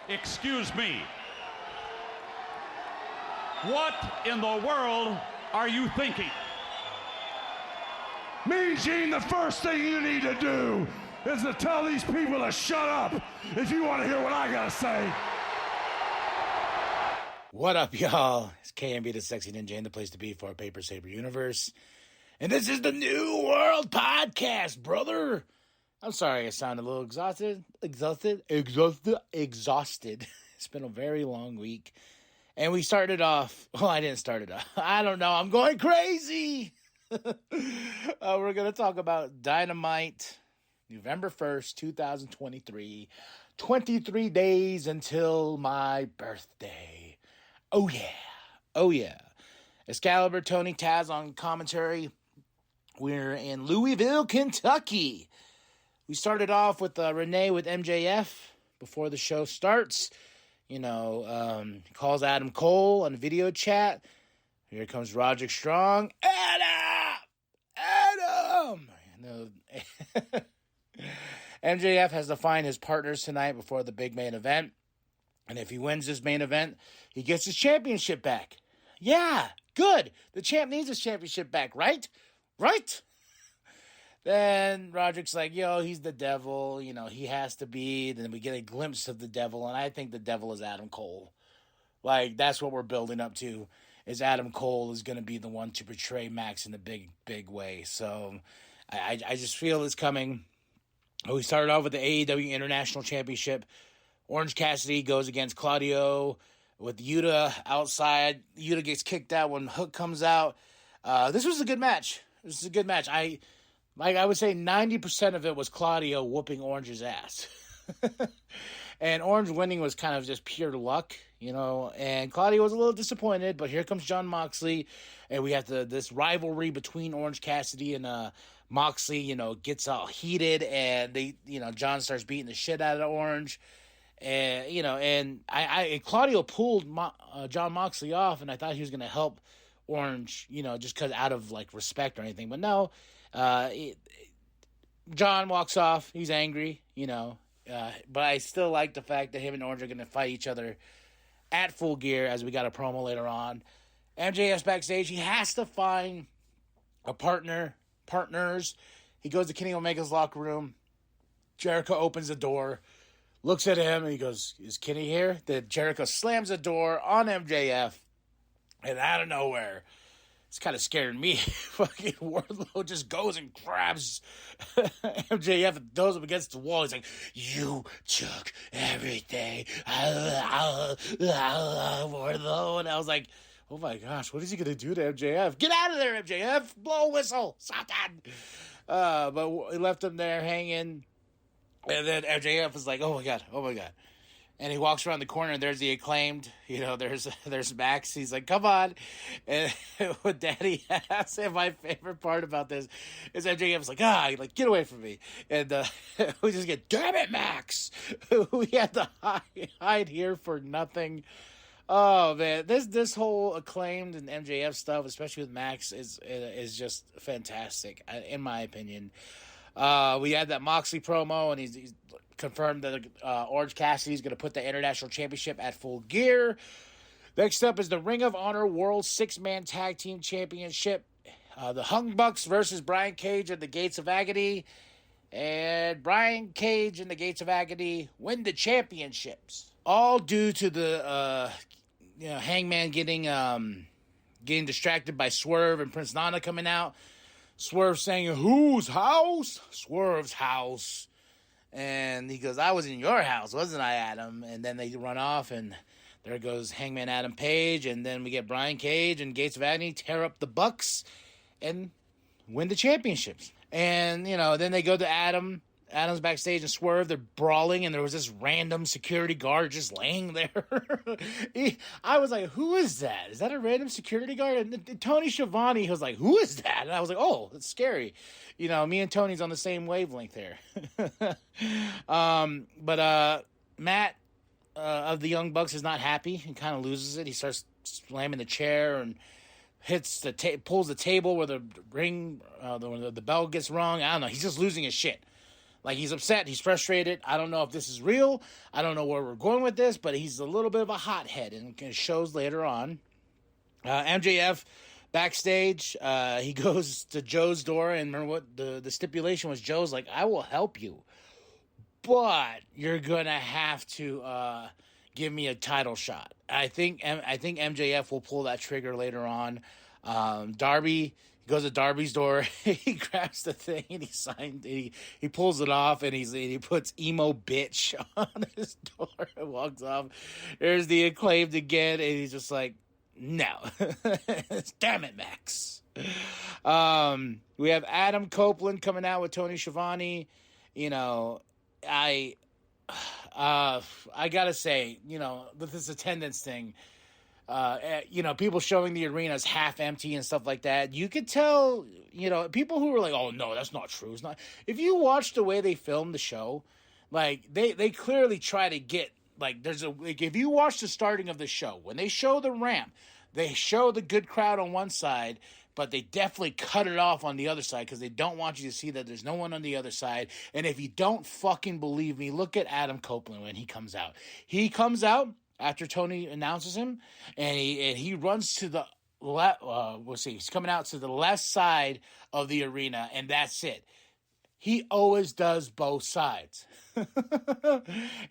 Excuse me. What in the world are you thinking? Mean Gene, the first thing you need to do is to tell these people to shut up if you want to hear what I gotta say. What up, y'all? It's KMB, the Sexy Ninja, and the place to be for a Paper Saber universe. And this is the New World Podcast, brother. I'm sorry I sound a little exhausted. It's been a very long week. And we started off, well, I didn't start it off. I don't know. I'm going crazy. We're going to talk about Dynamite, November 1st, 2023. 23 days until my birthday. Oh, yeah. Oh, yeah. Excalibur, Tony, Taz on commentary. We're in Louisville, Kentucky. We started off with Renee with MJF before the show starts. Calls Adam Cole on video chat. Here comes Roderick Strong. Adam! MJF has to find his partners tonight before the big main event. And if he wins this main event, he gets his championship back. Yeah, good. The champ needs his championship back, right? Right? Then Roderick's like, he's the devil. He has to be. Then we get a glimpse of the devil, and I think the devil is Adam Cole. Like, that's what we're building up to, is Adam Cole is going to be the one to portray Max in a big, big way. So I just feel it's coming. We started off with the AEW International Championship. Orange Cassidy goes against Claudio with Yuta outside. Yuta gets kicked out when Hook comes out. This was a good match. This is a good match. I would say 90% of it was Claudio whooping Orange's ass. And Orange winning was kind of just pure luck, and Claudio was a little disappointed, but here comes Jon Moxley, and we have this rivalry between Orange Cassidy and Moxley, gets all heated, and Jon starts beating the shit out of Orange. And, and Claudio pulled Jon Moxley off, and I thought he was going to help Orange, just because out of, respect or anything. But no, Jon walks off. He's angry, but I still like the fact that him and Orange are going to fight each other at Full Gear, as we got a promo later on. MJF's backstage. He has to find a partners. He goes to Kenny Omega's locker room. Jericho opens the door, looks at him, and he goes, "Is Kenny here?" Then Jericho slams the door on MJF, and out of nowhere, it's kind of scaring me. Fucking Wardlow just goes and grabs MJF and throws him against the wall. He's like, "You took everything." Wardlow. And I was like, oh my gosh, what is he going to do to MJF? Get out of there, MJF. Blow a whistle. Something. But he left him there hanging. And then MJF was like, oh my God. And he walks around the corner, and there's the Acclaimed. There's Max. He's like, come on. And what Daddy asked, and my favorite part about this is MJF was like, get away from me. And we just get, damn it, Max. We had to hide here for nothing. Oh, man. This whole Acclaimed and MJF stuff, especially with Max, is just fantastic, in my opinion. We had that Moxley promo, and he's confirmed that Orange Cassidy is going to put the International Championship at Full Gear. Next up is the Ring of Honor World 6-Man Tag Team Championship. The Hung Bucks versus Brian Cage at the Gates of Agony. And Brian Cage and the Gates of Agony win the championships. All due to the Hangman getting distracted by Swerve and Prince Nana coming out. Swerve saying, "Whose house?" Swerve's house. And he goes, "I was in your house, wasn't I, Adam?" And then they run off, and there goes Hangman Adam Page. And then we get Brian Cage and Gates of Agony tear up the Bucks and win the championships. And, then they go to Adam. Adam's backstage and Swerve. They're brawling, and there was this random security guard just laying there. I was like, who is that? Is that a random security guard? And Tony Schiavone was like, who is that? And I was like, oh, that's scary. Me and Tony's on the same wavelength there. But Matt of the Young Bucks is not happy and kind of loses it. He starts slamming the chair and hits pulls the table where the ring, the bell gets rung. I don't know. He's just losing his shit. Like, he's upset. He's frustrated. I don't know if this is real. I don't know where we're going with this, but he's a little bit of a hothead, and it shows later on. MJF backstage, he goes to Joe's door, and remember what the stipulation was? Joe's like, I will help you, but you're going to have to give me a title shot. I think MJF will pull that trigger later on. Darby... He goes to Darby's door. He grabs the thing and he pulls it off, and he puts emo bitch on his door and walks off. There's the Acclaimed again, and he's just like, no. Damn it, Max. We have Adam Copeland coming out with Tony Schiavone. You know, I gotta say, you know, with this attendance thing, you know, people showing the arenas half empty and stuff like that. You could tell, you know, people who were like, oh, no, that's not true. It's not. If you watch the way they filmed the show, like, they clearly try to get, like, if you watch the starting of the show, when they show the ramp, they show the good crowd on one side, but they definitely cut it off on the other side because they don't want you to see that there's no one on the other side. And if you don't fucking believe me, look at Adam Copeland when he comes out. He comes out after Tony announces him, and he runs to the left. We'll see. He's coming out to the left side of the arena, and that's it. He always does both sides. And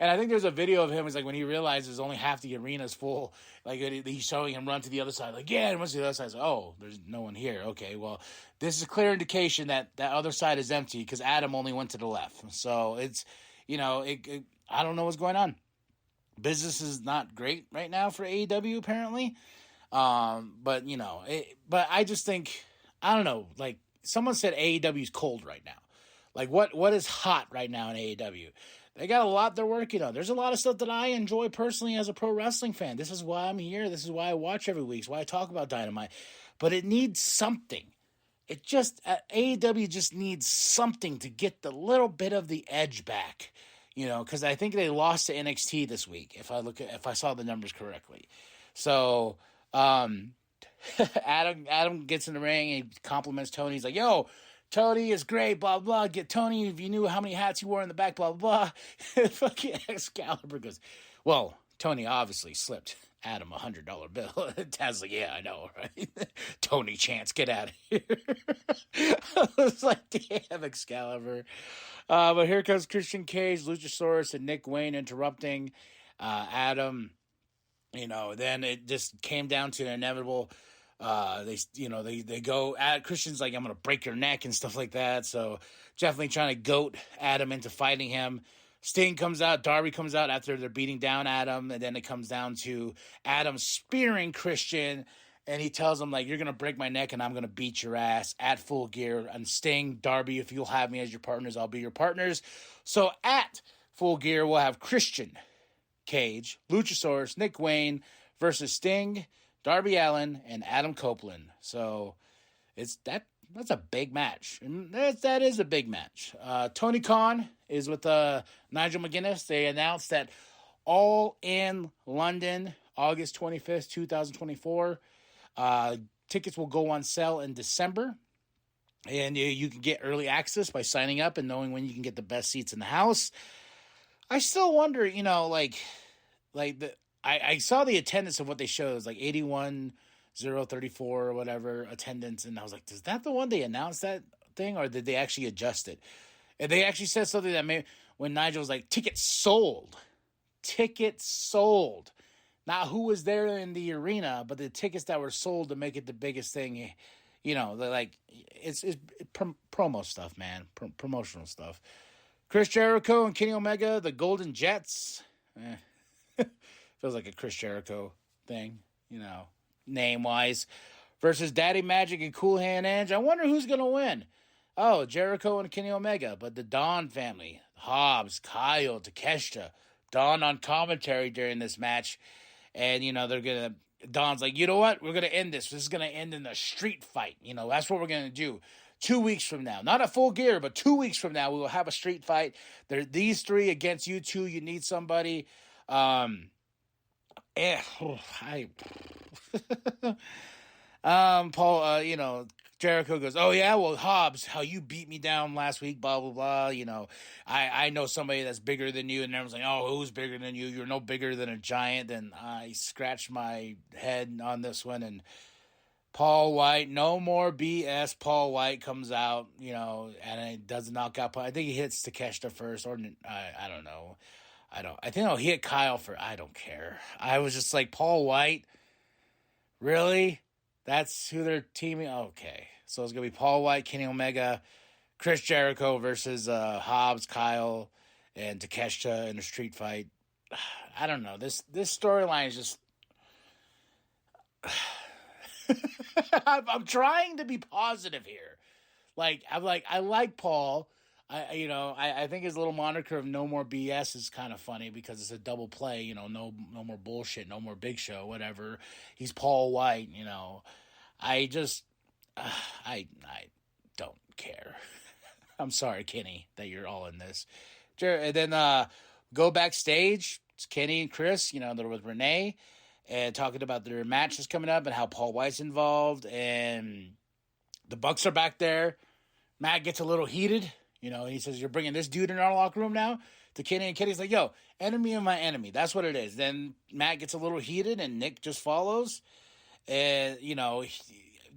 I think there's a video of him. It's like when he realizes only half the arena's full. Like, he's showing him run to the other side. Like, yeah, and once the other side's like, oh, there's no one here. Okay, well, this is a clear indication that other side is empty because Adam only went to the left. So it's, you know, I don't know what's going on. Business is not great right now for AEW, apparently. But, you know, but I just think, I don't know, like, someone said AEW is cold right now. Like, what is hot right now in AEW? They got a lot they're working on. There's a lot of stuff that I enjoy personally as a pro wrestling fan. This is why I'm here. This is why I watch every week. It's why I talk about Dynamite. But it needs something. It just, AEW just needs something to get the little bit of the edge back. You know, because I think they lost to NXT this week, if I saw the numbers correctly. So, Adam gets in the ring and he compliments Tony. He's like, yo, Tony is great, blah, blah. Get Tony, if you knew how many hats he wore in the back, blah, blah, blah. Fucking Excalibur goes, well, Tony obviously slipped Adam $100 bill. Taz's like, yeah, I know, right? Tony Chance, get out of here. I was like, damn, Excalibur. But here comes Christian Cage, Luchasaurus, and Nick Wayne interrupting Adam. You know, then it just came down to an inevitable. They go at Christian's like, I'm gonna break your neck and stuff like that. So definitely trying to goat Adam into fighting him. Sting comes out, Darby comes out after they're beating down Adam, and then it comes down to Adam spearing Christian. And he tells him, like, you're going to break my neck and I'm going to beat your ass at Full Gear. And Sting, Darby, if you'll have me as your partners, I'll be your partners. So at Full Gear, we'll have Christian Cage, Luchasaurus, Nick Wayne versus Sting, Darby Allin, and Adam Copeland. So that's a big match. And that is a big match. Tony Khan is with Nigel McGuinness. They announced that All in London, August 25th, 2024. Tickets will go on sale in December, and you can get early access by signing up and knowing when you can get the best seats in the house. I still wonder, you know, I saw the attendance of what they showed. It was like 81,034 or whatever attendance, and I was like, is that the one they announced that thing, or did they actually adjust it? And they actually said something that made, when Nigel was like, tickets sold. Not who was there in the arena, but the tickets that were sold to make it the biggest thing. You know, like, it's promo stuff, man. Promotional stuff. Chris Jericho and Kenny Omega, the Golden Jets. Feels like a Chris Jericho thing, you know, name-wise. Versus Daddy Magic and Cool Hand Edge. I wonder who's going to win. Oh, Jericho and Kenny Omega, but the Dawn family. Hobbs, Kyle, Takeshita. Dawn on commentary during this match. And, you know, Dawn's like, you know what? We're going to end this. This is going to end in a street fight. You know, that's what we're going to do. 2 weeks from now. Not at Full Gear, but 2 weeks from now, we will have a street fight. These three against you two. You need somebody. Paul, you know, Jericho goes, oh, yeah, well, Hobbs, how you beat me down last week, blah, blah, blah. You know, I know somebody that's bigger than you. And everyone's like, oh, who's bigger than you? You're no bigger than a giant. And I scratched my head on this one. And Paul White, no more BS. Paul White comes out, you know, and it does knock out. I think he hits Takeshita first, or I don't know. I think he hit Kyle for, I don't care. I was just like, Paul White, really? That's who they're teaming? Okay. So it's going to be Paul White, Kenny Omega, Chris Jericho versus Hobbs, Kyle, and Takeshita in a street fight. I don't know. This storyline is just... I'm trying to be positive here. I like Paul. I think his little moniker of no more BS is kind of funny because it's a double play, you know, no more bullshit, no more Big Show, whatever. He's Paul White, you know. I just, I don't care. I'm sorry, Kenny, that you're all in this. And then go backstage. It's Kenny and Chris, you know, they're with Renee and talking about their matches coming up and how Paul White's involved. And the Bucks are back there. Matt gets a little heated. You know, he says, you're bringing this dude in our locker room now? To Kenny, and Kenny's like, yo, enemy of my enemy. That's what it is. Then Matt gets a little heated, and Nick just follows. And, you know,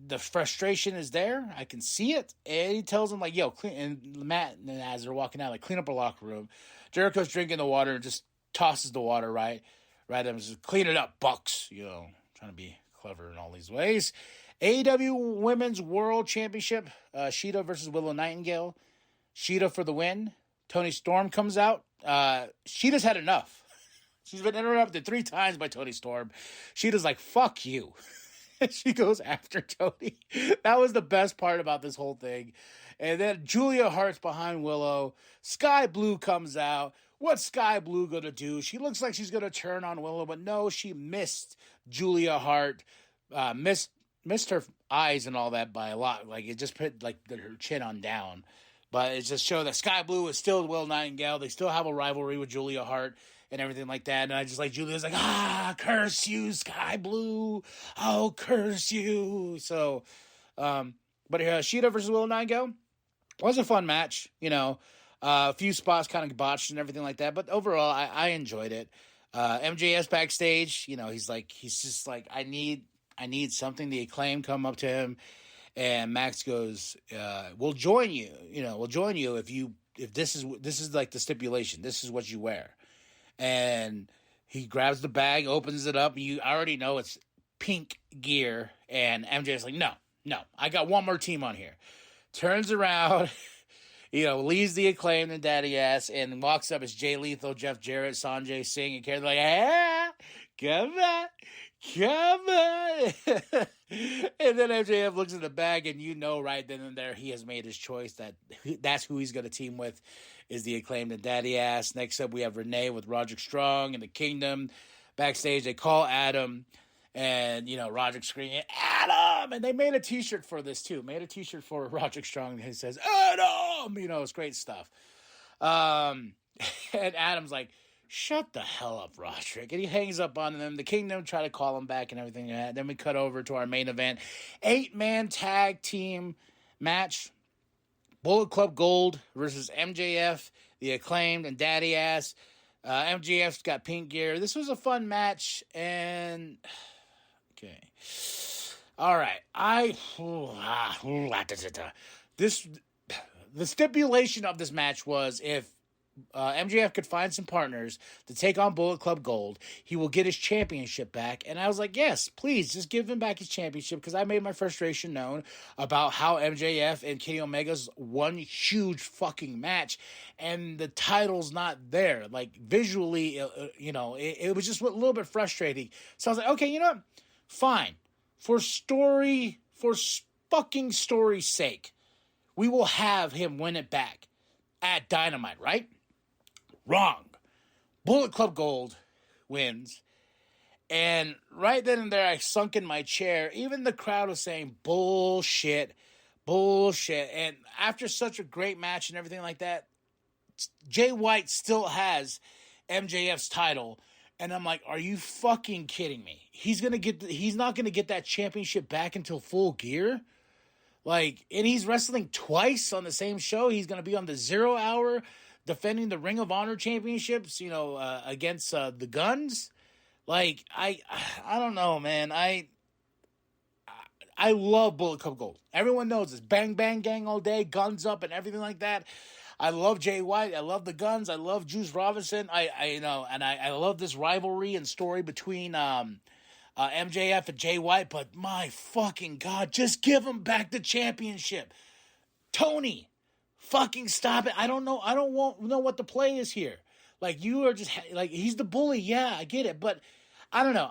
the frustration is there. I can see it. And he tells him, like, yo, clean. And Matt, as they're walking out, like, clean up our locker room. Jericho's drinking the water and just tosses the water right and says, clean it up, Bucks. You know, trying to be clever in all these ways. AEW Women's World Championship, Sheeta versus Willow Nightingale. Sheeta for the win. Toni Storm comes out. Sheeta's had enough. She's been interrupted 3 times by Toni Storm. Sheeta's like, fuck you. She goes after Toni. That was the best part about this whole thing. And then Julia Hart's behind Willow. Sky Blue comes out. What's Sky Blue going to do? She looks like she's going to turn on Willow, but no, she missed Julia Hart. Missed her eyes and all that by a lot. Like, it just put, like, her chin on down. But it just showed that Sky Blue is still Will Nightingale. They still have a rivalry with Julia Hart and everything like that. And I just like Julia's like, curse you, Sky Blue. Oh, curse you. So, but Sheeta versus Will Nightingale was a fun match. You know, a few spots kind of botched and everything like that. But overall, I enjoyed it. MJS backstage, you know, he's just like, I need something. The Acclaim come up to him. And Max goes, we'll join you. You know, we'll join you if this is like the stipulation. This is what you wear. And he grabs the bag, opens it up. And you already know it's pink gear. And MJ's like, no, I got one more team on here. Turns around, you know, leaves the Acclaim and Daddy Ass and walks up. It's Jay Lethal, Jeff Jarrett, Sanjay Singh, and Karen like, come on. And then MJF looks at the bag, and you know right then and there he has made his choice that that's who he's going to team with is the Acclaimed and Daddy Ass. Next up, we have Renee with Roderick Strong and the Kingdom. Backstage, they call Adam, and, you know, Roderick screaming, Adam! And they made a T-shirt for this, too. Made a T-shirt for Roderick Strong that says, Adam! You know, it's great stuff. And Adam's like, shut the hell up, Roderick. And he hangs up on them. The Kingdom try to call him back and everything like that. Then we cut over to our main event. 8-man tag team match. Bullet Club Gold versus MJF, the Acclaimed, and Daddy Ass. MJF's got pink gear. This was a fun match. And... okay. All right. The stipulation of this match was if MJF could find some partners to take on Bullet Club Gold, he will get his championship back. And I was like, yes, please, just give him back his championship, because I made my frustration known about how MJF and Kenny Omega's one huge fucking match, and the title's not there. Like, visually, you know, it was just a little bit frustrating. So I was like, okay, you know what? Fine. For fucking story's sake, we will have him win it back at Dynamite, right? Wrong. Bullet Club Gold wins. And right then and there, I sunk in my chair. Even the crowd was saying, bullshit. And after such a great match and everything like that, Jay White still has MJF's title. And I'm like, are you fucking kidding me? He's not going to get that championship back until Full Gear? Like, and he's wrestling twice on the same show. He's going to be on the 0 Hour defending the Ring of Honor championships, against the Guns. Like, I don't know, man. I love Bullet Club Gold. Everyone knows this. Bang Bang Gang all day, guns up and everything like that. I love Jay White. I love the Guns. I love Juice Robinson. I love this rivalry and story between MJF and Jay White. But my fucking God, just give him back the championship. Tony, fucking stop it. I don't know. I don't know what the play is here. Like, you are just like, he's the bully. Yeah, I get it. But I don't know.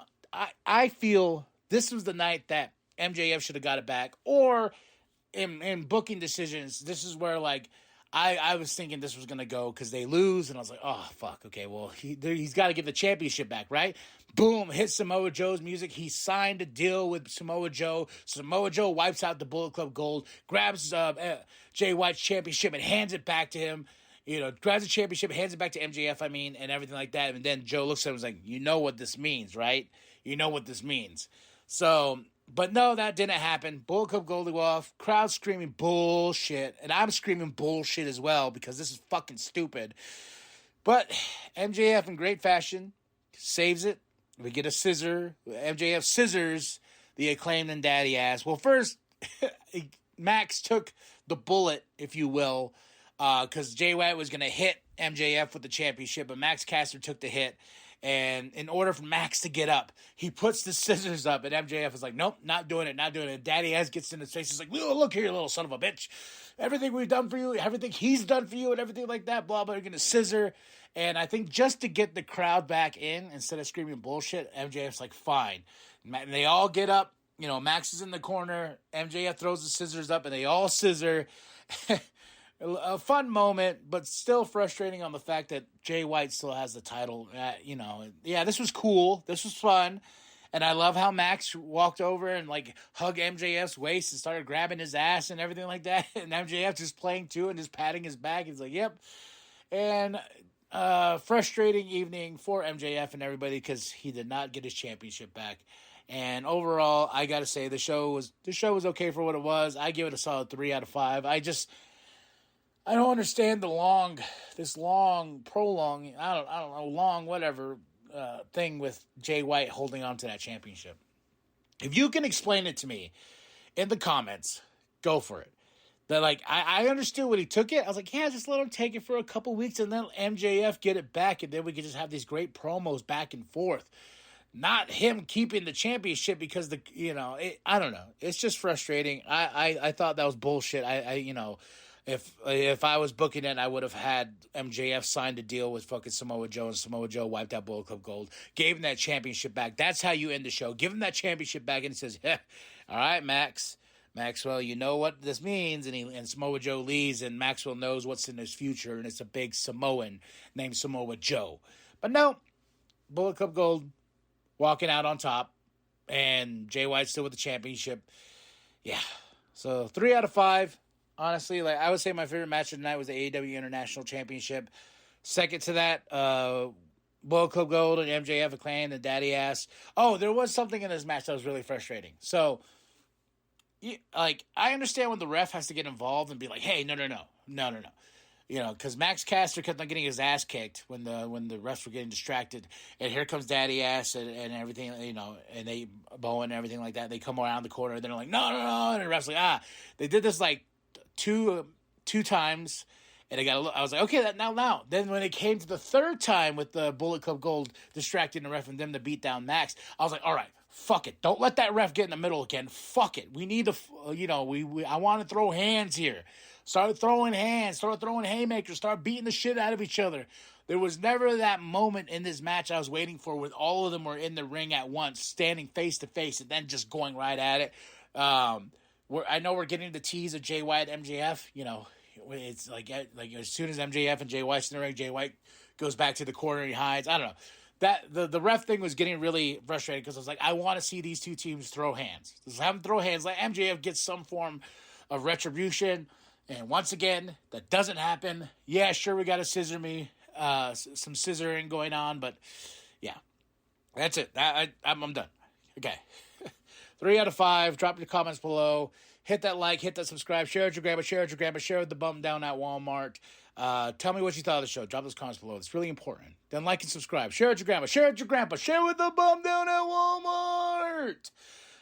I feel this was the night that MJF should have got it back. Or in booking decisions, this is where, like, I was thinking this was going to go because they lose. And I was like, oh, fuck. Okay, well, he's got to give the championship back, right? Boom, hits Samoa Joe's music. He signed a deal with Samoa Joe. Samoa Joe wipes out the Bullet Club Gold, grabs Jay White's championship and hands it back to him. Grabs the championship, hands it back to MJF, and everything like that. And then Joe looks at him and was like, you know what this means, right? You know what this means. So, but no, that didn't happen. Bullet Club Gold go off. Crowd screaming bullshit. And I'm screaming bullshit as well because this is fucking stupid. But MJF in great fashion saves it. We get a scissor. MJF scissors the Acclaimed and Daddy Ass. Well, first, Max took the bullet, if you will, because Jay White was going to hit MJF with the championship, but Max Caster took the hit. And in order for Max to get up, he puts the scissors up, and MJF is like, nope, not doing it. Daddy Ass gets in his face. He's like, oh, look here, you little son of a bitch. Everything we've done for you, everything he's done for you, and everything like that, blah, blah, you're going to scissor. And I think just to get the crowd back in, instead of screaming bullshit, MJF's like, fine. And they all get up. Max is in the corner. MJF throws the scissors up, and they all scissor. A fun moment, but still frustrating on the fact that Jay White still has the title. This was cool. This was fun. And I love how Max walked over and, like, hugged MJF's waist and started grabbing his ass and everything like that. And MJF just playing too and just patting his back. He's like, yep. And frustrating evening for MJF and everybody because he did not get his championship back. And overall, I got to say, the show was okay for what it was. I give it a solid 3 out of 5. I don't understand prolonged, I don't know, long, whatever, thing with Jay White holding on to that championship. If you can explain it to me in the comments, go for it. That, like, I understood when he took it. I was like, yeah, just let him take it for a couple weeks and then MJF get it back and then we could just have these great promos back and forth. Not him keeping the championship because I don't know. It's just frustrating. I thought that was bullshit. If I was booking it, I would have had MJF signed a deal with fucking Samoa Joe, and Samoa Joe wiped out Bullet Club Gold, gave him that championship back. That's how you end the show. Give him that championship back, and he says, yeah, all right, Maxwell, you know what this means. And Samoa Joe leaves, and Maxwell knows what's in his future, and it's a big Samoan named Samoa Joe. But no, Bullet Club Gold walking out on top, and Jay White still with the championship. Yeah, so 3 out of 5. Honestly, like, I would say my favorite match of the night was the AEW International Championship. Second to that, Bullet Club Gold and MJF Acclaimed and Daddy Ass. Oh, there was something in this match that was really frustrating. So, I understand when the ref has to get involved and be like, hey, no. Because Max Caster kept on getting his ass kicked when the refs were getting distracted. And here comes Daddy Ass and everything, and they Bowen and everything like that. They come around the corner and they're like, no. And the ref's like, They did this, like, two times, and I was like, okay, that now. Then when it came to the third time with the Bullet Club Gold distracting the ref and them to beat down Max, I was like, all right, fuck it. Don't let that ref get in the middle again. Fuck it. We need to, I want to throw hands here. Start throwing hands, start throwing haymakers, start beating the shit out of each other. There was never that moment in this match I was waiting for where all of them were in the ring at once, standing face to face, and then just going right at it. I know we're getting the tease of Jay White MJF. It's like as soon as MJF and Jay White's in the ring, Jay White goes back to the corner and he hides. I don't know. That the ref thing was getting really frustrating because I was like, I want to see these two teams throw hands. Just have them throw hands. Let MJF get some form of retribution. And once again, that doesn't happen. Yeah, sure, we got a some scissoring going on, but yeah, that's it. I'm done. Okay. 3 out of 5. Drop your comments below. Hit that like, hit that subscribe, share it with your grandma, share it with your grandma, share it with the bum down at Walmart. Tell me what you thought of the show. Drop those comments below. It's really important. Then like and subscribe. Share it with your grandma, share it with your grandpa, share it with the bum down at Walmart.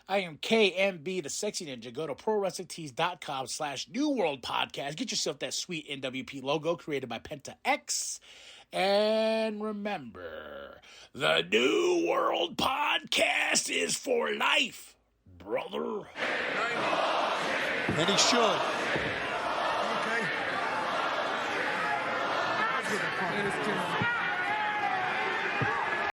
I am KMB, the Sexy Ninja. Go to ProWrestlingTees.com/New World Podcast. Get yourself that sweet NWP logo created by Penta X. And remember, the New World Podcast is for life, brother. And he should. Okay.